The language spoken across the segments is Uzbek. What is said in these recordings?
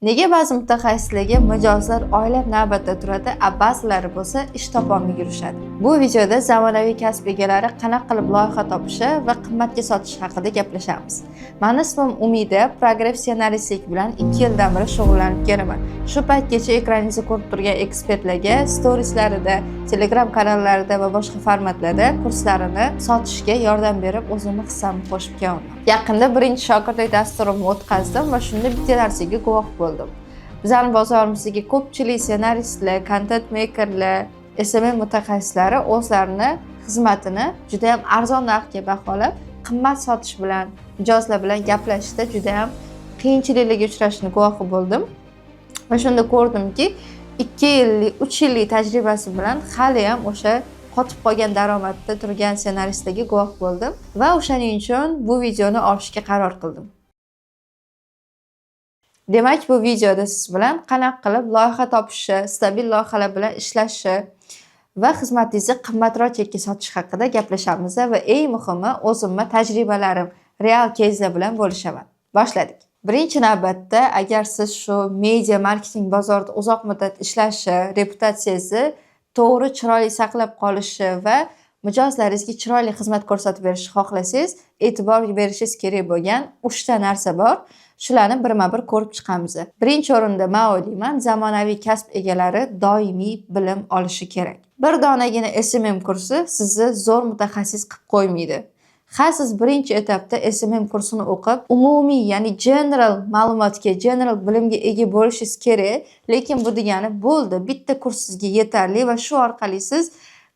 Nega ba'zi mutaxassislarga mijozlar oylab navbatda turadi, ba'zilari bo'lsa ish topolmay yurishadi? Bu videoda zamonaviy kasb egalari qanaqa qilib loyiha topishi va qimmatga sotish haqida gaplashamiz. Meni ismim Umida, program ssenaristlik bilan 2 yildan beri shug'ullanib kelaman. Shu paytgacha ekraningizni ko'rib turgan ekspertlarga storieslarida, Telegram kanallarida va boshqa formatlarda kurslarini sotishga yordam berib, o'zimning hissamni qo'shib kelaman. Yaqinda birinchi shogirdlik dasturimni o'tkazdim va shunda bitta narsaga guvoh bo'ldim. Bizning bozorimizdagi ko'pchilik ssenaristlar, content makerlar, SMM mutaxassislari o'zlarini xizmatini juda ham arzon narxga baholab, qimmat sotish bilan, mijozlar bilan gaplashishda juda ham qiyinchiliklarga uchrashini guvohi bo'ldim. Va shunda ko'rdimki, 2 yillik, 3 yillik tajribasi bilan hali ham o'sha qotib qolgan daromadda turgan ssenaristlarga guvoh bo'ldim va o'shaning uchun bu videoni olishga qaror qildim. Demak, bu videoda siz bilan qanaqa qilib loyiha topishi, stabil loyihalar bilan ishlashi va xizmatingizni qimmatroq chekka sotish haqida gaplashamiz va eng muhimi, o'zimning tajribalarim, real case'lar bilan bo'lishaman. Boshladik. Birinchi navbatda, agar siz shu media marketing bozorida uzoq muddat ishlashi, reputatsiyangizni to'g'ri chiroyli saqlab qolishi va mijozlaringizga chiroyli xizmat ko'rsatib berishni xohlasangiz, e'tibor berishingiz kerak bo'lgan 3 ta narsa bor. Shularni birma-bir ko'rib chiqamiz. Birinchi o'rinda men o'ylayman, zamonaviy kasb egalari doimiy bilim olishi kerak. Bir donagina SMM kursi sizni zo'r mutaxassis qilib qo'ymaydi. Siz birinchi etapda SMM kursini o'qib, umumiy, ya'ni general ma'lumotga, general bilimga ega bo'lishingiz kerak, lekin bu degani bo'ldi, bitta kurs sizga yetarli va shu orqali siz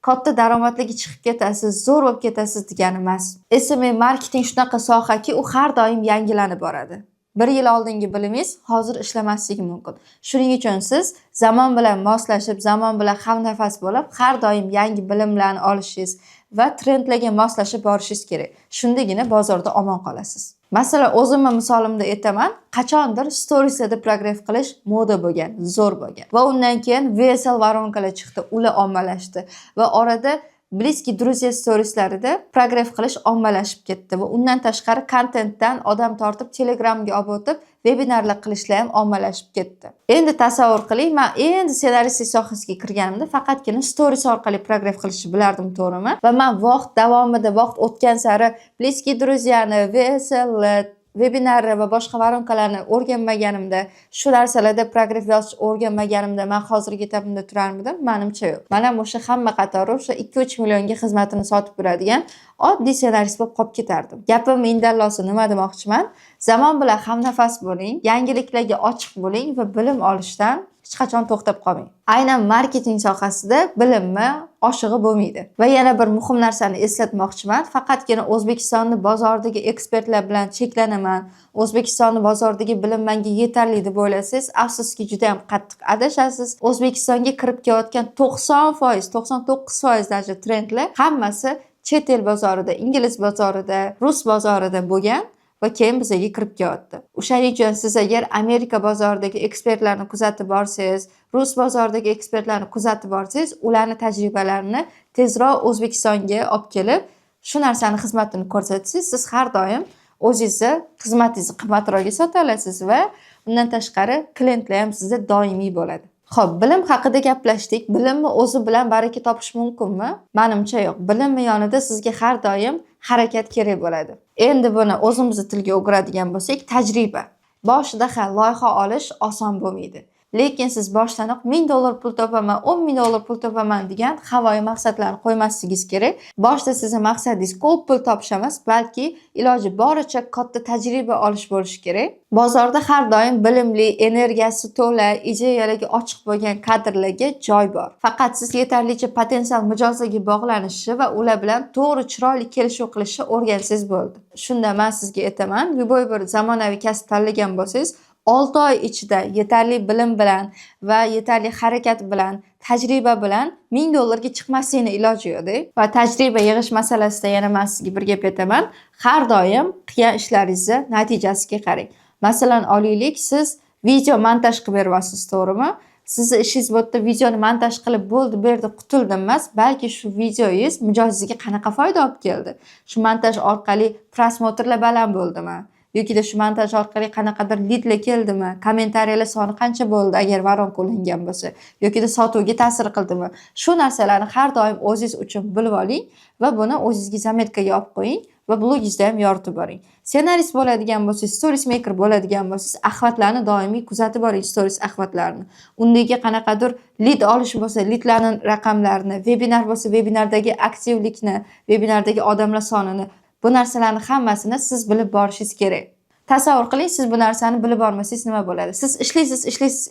katta daromadlarga chiqib ketasiz, zo'r bo'lib ketasiz degani emas. SMM marketing shunaqa sohaki, u har doim yangilanib boradi. 1 yil oldingi bilimingiz hozir ishlamasligi mumkin. Shuning uchun siz zamon bilan moslashib, zamon bilan hamnafas bo'lib, har doim yangi bilimlarni olishingiz va trendlarga moslashib borishingiz kerak. Shundagina bozorda omon qolasiz. Masalan, o'zimning misolimda aytaman, qachondir storieslarda progress qilish moda bo'lgan, zo'r bo'lgan. Va undan keyin VSL воронкалар chiqdi, ular ommalashdi va orada Bliski друзья storieslarida progress qilish ommalashib ketdi va undan tashqari kontentdan odam tortib Telegramga olib o'tib, vebinarlar qilishlar ham ommalashib ketdi. Endi tasavvur qiling, men endi ssenaristlik sohasiga kirganimda faqatgina stories orqali progress qilishni bilardim, to'g'rimi? Va men vaqt davomida, vaqt o'tgan sari Bliski друзьяni, VSL, webinar va boshqa воронкаларni o'rganmaganimda, shu narsalarda progress yozish o'rganmaganimda men hozirgi etapimda turarmidim? Menimcha yo'q. Men ham o'sha hamma qatori o'sha 2-3 millionga xizmatini sotib yuradigan oddiy ssenarist bo'lib qolib ketardim. Gapim indallosi nima demoqchiman? Zamon bilan hamnafas bo'ling, yangiliklarga ochiq bo'ling va bilim olishdan hech qachon to'xtab qolmang. Aynan marketing sohasida bilimni oshig'i bo'lmaydi. Va yana bir muhim narsani eslatmoqchiman. Faqatgina O'zbekistonning bozoridagi ekspertlar bilan cheklanaman. O'zbekistonning bozoridagi bilim menga yetarli deb o'ylasangiz, afsuski juda ham qattiq adashasiz. O'zbekistonga kirib kelayotgan 90%, 99% darajada trendlar hammasi chet el bozorida, ingliz bozorida, rus bozorida bo'lgan va keyin bizga kirib kelyapti. O'shaning uchun siz agar Amerika bozoridagi ekspertlarni kuzatib borsangiz, rus bozoridagi ekspertlarni kuzatib borsangiz, ularning tajribalarini tezroq O'zbekistonga olib kelib, shu narsani xizmatini ko'rsatsangiz, siz har doim o'zingizni xizmatingizni qimmatroqga sota olasiz va undan tashqari klientlar ham sizda doimiy bo'ladi. Xo'p, bilim haqida gaplashdik. Bilimni o'zi bilan baraka topish mumkinmi? Menimcha yo'q. Bilimni yonida sizga har doim harakat kerak bo'ladi. Endi buni o'zimizning tilga o'giradigan bo'lsak, tajriba. Boshida loyiha olish oson bo'lmaydi. Lekin siz boshdanoq $1000 pul topaman, $10,000 pul topaman degan havoyi maqsadlarni qo'ymasligingiz kerak. Boshda sizning maqsadingiz ko'p pul topish emas, balki iloji boricha katta tajriba olish bo'lishi kerak. Bozorda har doim bilimli, energiyasi to'la, ideyalarga ochiq bo'lgan kadrlarga joy bor. Faqat siz yetarlicha potensial mijozlarga bog'lanishi va ular bilan to'g'ri chiroyli kelishuv qilishni o'rgansangiz bo'ldi. Shunda men sizga aytaman, любой bir zamonaviy kasb tanlagan bo'lsangiz, 6 oy ichida yetarli bilim bilan va yetarli harakat bilan, tajriba bilan $1000 ga chiqmaslikning iloji yo'q-da. Va tajriba yig'ish masalasida yana men sizga bir gap aytaman. Har doim qilgan ishlaringizni natijasiga qarang. Masalan, olaylik, siz video montaj qilib beryapsiz, to'g'rimi? Sizni ishingiz bu yerda videoni montaj qilib bo'ldi, bu yerda qutuldim emas, balki shu videongiz mijozingizga qanaqa foyda olib keldi? Shu montaj orqali prosmotrlar baland bo'ldimi? yoki shu montaj orqali qanaqadir lidlar keldimi, kommentariyalar soni qancha bo'ldi agar воронка ulangan bo'lsa, yoki sotuvga ta'sir qildimi. Shu narsalarni har doim o'zingiz uchun bilib oling va buni o'zingizga zametkaga olib qo'ying va blogingizda ham yoritib boring. Ssenarist bo'ladigan bo'lsangiz, stories maker bo'ladigan bo'lsangiz, axlatlarni doimiy kuzatib boring, stories axlatlarini. Undagi qanaqadir lead olish bo'lsa, leadlarning raqamlarini, webinar bo'lsa, webinardagi aktivlikni, webinardagi odamlar sonini, bu narsalarni hammasini siz bilib borishingiz kerak. Tasavvur qiling, siz bu narsani bilib bormasangiz nima bo'ladi? Siz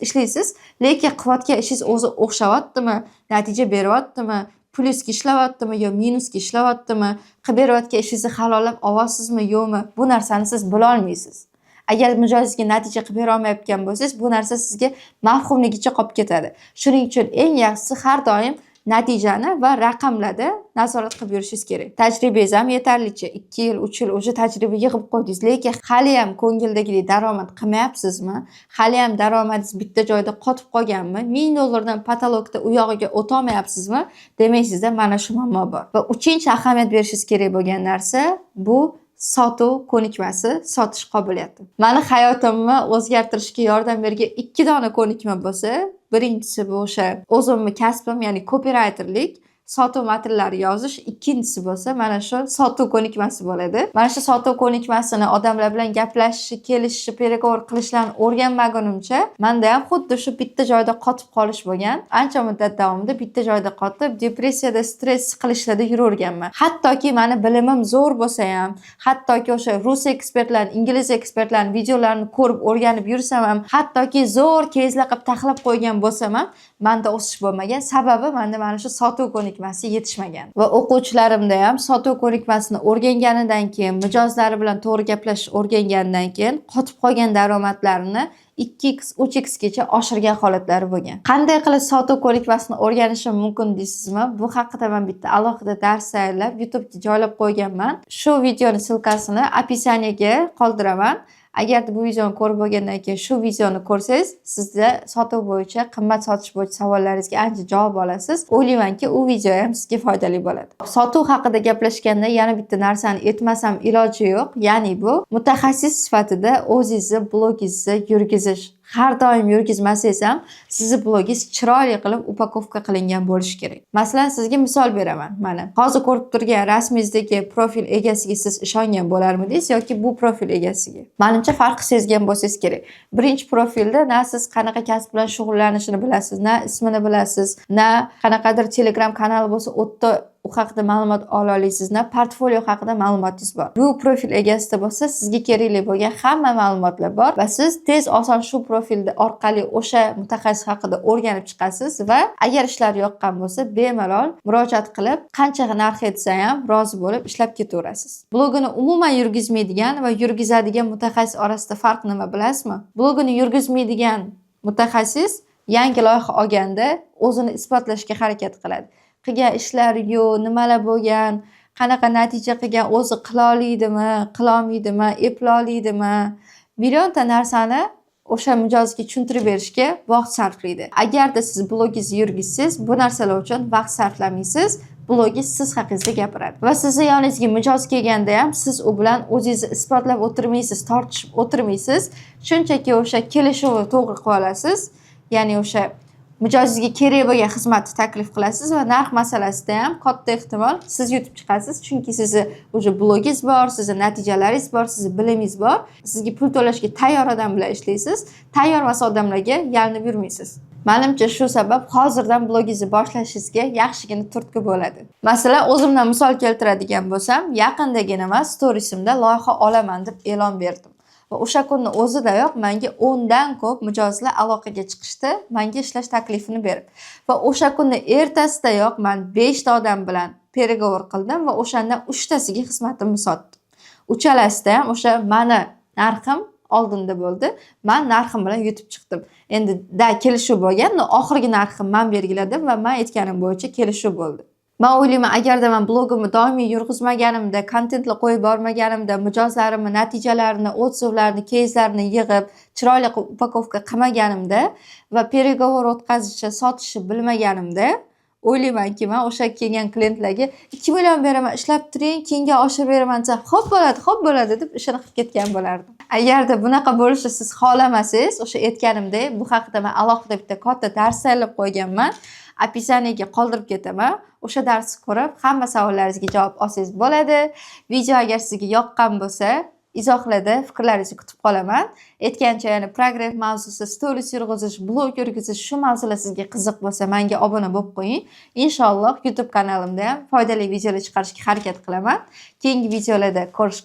ishlaysiz, lekin qilayotgan ishingiz o'zi o'xshayaptimi, natija beryaptimi, plyusga ishlayaptimi yo minusga ishlayaptimi, qilib berayotgan ishingizni halollab olasizmi yo'qmi? Bu narsani siz bila olmaysiz. Agar mijozingizga natija qilib bera olmayotgan bo'lsangiz, bu narsa sizga mavhumligicha qolib ketadi. Shuning uchun eng yaxshisi har doim natijani va raqamlarda nazorat qilib yurishingiz kerak. Tajribangiz ham yetarlicha 2 yil, 3 yil o'sha tajriba yig'ib qo'ydingiz, lekin hali ham ko'ngildagidek daromad qilmayapsizmi? Hali ham daromadingiz bitta joyda qotib qolganmi? $1000 dan patologda u yog'iga o'ta olmayapsizmi? Demak, sizda mana shu muammo bor. Va uchinchi ahamiyat berishingiz kerak bo'lgan narsa bu sotuv ko'nikmasi, sotish qobiliyati. Meni hayotimni o'zgartirishga yordam bergan 2 dona ko'nikma bo'lsa, birinchisi bu o'sha o'zimni kasbim, ya'ni copywriterlik, sotuv matnlari yozish, ikkinchisi bo'lsa mana shu sotuv ko'nikmasi bo'ladi. Mana shu sotuv ko'nikmasini odamlar bilan gaplashish, kelishish, переговор qilishlarni o'rganmagunimcha, menda ham xuddi shu bitta joyda qotib qolish bo'lgan. Ancha muddat davomida bitta joyda qotib, depressiyada, stress qilishlarda yuraverganman. Hattoki meni bilimim zo'r bo'lsa ham, hattoki o'sha rus ekspertlar, ingliz ekspertlarning videolarini ko'rib o'rganib yursam ham, hattoki zo'r kezlar qilib taxlab qo'ygan bo'lsam ham, menda o'sish bo'lmagan. Sababi menda mana shu sotuv ko'nikmasi yetishmagan. Va o'quvchilarimda ham sotuv ko'nikmasini o'rganganidan keyin, mijozlari bilan to'g'ri gaplashish o'rganganidan keyin qotib qolgan daromadlarini 2x, 3x gacha oshirgan holatlari bo'lgan. Qanday qilib sotuv ko'nikmasini o'rganishim mumkin deysizmi? Bu haqida men bitta alohida dars tayyorlab YouTube'ga joylab qo'yganman. Shu videoni silkasini opisiyaga qoldiraman. Agar bu videoni ko'rib bo'lgandan keyin shu videoni ko'rsangiz, sizda sotuv bo'yicha, qimmat sotish bo'yicha savollaringizga ancha javob olasiz. O'ylaymanki, u video ham sizga foydali bo'ladi. Sotuv haqida gaplashganda yana bitta narsani aytmasam iloji yo'q. Ya'ni bu mutaxassis sifatida o'zingizni blogingizni yurgizish. Har doim yurgizmasangiz ham sizni blogingiz chiroyli qilib upakovka qilingan bo'lishi kerak. Masalan, sizga misol beraman. Mana hozir ko'rib turgan rasmingizdagi profil egasiga siz ishongan bo'larmidingiz yoki bu profil egasiga? Menimcha farq sezgan bo'lsangiz kerak. Birinchi profilda na siz qanaqa kasb bilan shug'ullanishini bilasiz, na ismini bilasiz, na qanaqadir Telegram kanali bo'lsa, o'tda u haqida ma'lumot ola olasiz, na portfolio haqida ma'lumotingiz bor. Bu profil egasida bo'lsa, sizga kerakli bo'lgan hamma ma'lumotlar bor va siz tez oson shu profilda orqali o'sha mutaxassis haqida o'rganib chiqasiz va agar ishlar yoqqan bo'lsa, bemalol murojaat qilib, qancha narx aytsa ham rozi bo'lib ishlab ketaverasiz. Blogini umuman yurgizmaydigan va yurgizadigan mutaxassis orasida farq nima bilasizmi? Blogini yurgizmaydigan mutaxassis yangi loyiha olganda o'zini isbotlashga harakat qiladi. Qilgan ishlari yo'q, nimalar bo'lgan, qanaqa natija qilgan, o'zi qila oladimi, qila olmaydimi, epla oladimi, millionta narsani o'sha mijozga tushuntirib berishga vaqt sarflaydi. Agarda siz blogingizni yurgizsangiz, bu narsalar uchun vaqt sarflamaysiz. Blogingiz siz haqingizda gapiradi. Va sizni yoningizga mijoz kelganda ham siz u bilan o'zingizni isbotlab o'tirmaysiz, tortishib o'tirmaysiz. Shunchaki o'sha kelishuvni to'g'ri qilib olasiz. Ya'ni o'sha mijozingizga kerak bo'lgan xizmatni taklif qilasiz va narx masalasida ham katta ehtimol siz yutib chiqasiz, chunki sizni o'sha blogingiz bor, sizni natijalaringiz bor, sizni bilimingiz bor. Sizga pul to'lashga tayyor odam bilan ishlaysiz, tayyor emas odamlarga yalinib yurmaysiz. Menimcha shu sabab hozirdan blogingizni boshlashingizga yaxshigina turtki bo'ladi. Masalan, o'zimdan misol keltiradigan bo'lsam, yaqindagina men storiesimda loyiha olaman deb e'lon berdim. Va o'sha kunni o'zidayoq menga 10 dan ko'p mijozlar aloqaga chiqishdi, menga ishlash taklifini berib. Va o'sha kunni ertasidayoq men 5 ta odam bilan переговор qildim va o'shandan 3 tasiga xizmatimni sotdim. Uchalasida ham o'sha meni narxim oldinda bo'ldi. Men narxim bilan yutib chiqdim. Endi kelishuv bo'lgan, oxirgi narxim men belgiladim va men aytganim bo'yicha kelishuv bo'ldi. Men o'ylayman, agarda men blogimni doimiy yurgizmaganimda, kontentlar qo'yib bormaganimda, mijozlarimni natijalarini, otsovlarini, kezlarini yig'ib, chiroyli upakovka qilmaganimda va переговор o'tkazishni, sotishni bilmaganimda, o'ylaymanki, men o'sha kelgan klientlarga 2 million beraman, ishlab turing, keyinga oshirib beraman desa, xo'p bo'ladi deb ishini qilib ketgan bo'lardim. Agarda bunaqa bo'lishini siz xohlamasangiz, o'sha aytganimdek, bu haqida men alohida bitta katta dars tayyorlab qo'yganman. Описаниеga qoldirib ketaman. O'sha darsni ko'rib, hamma savollaringizga javob olsangiz bo'ladi. Video agar sizga yoqqan bo'lsa, izohlarda fikrlaringizni kutib qolaman. Aytgancha, ya'ni progress mavzusi, stories yurg'izish, blog yurg'izish, shu mavzular sizga qiziq bo'lsa, menga obuna bo'lib qo'ying. Inshaalloh YouTube kanalimda ham foydali videolar chiqarishga harakat qilaman. Keyingi videolarda ko'rishguncha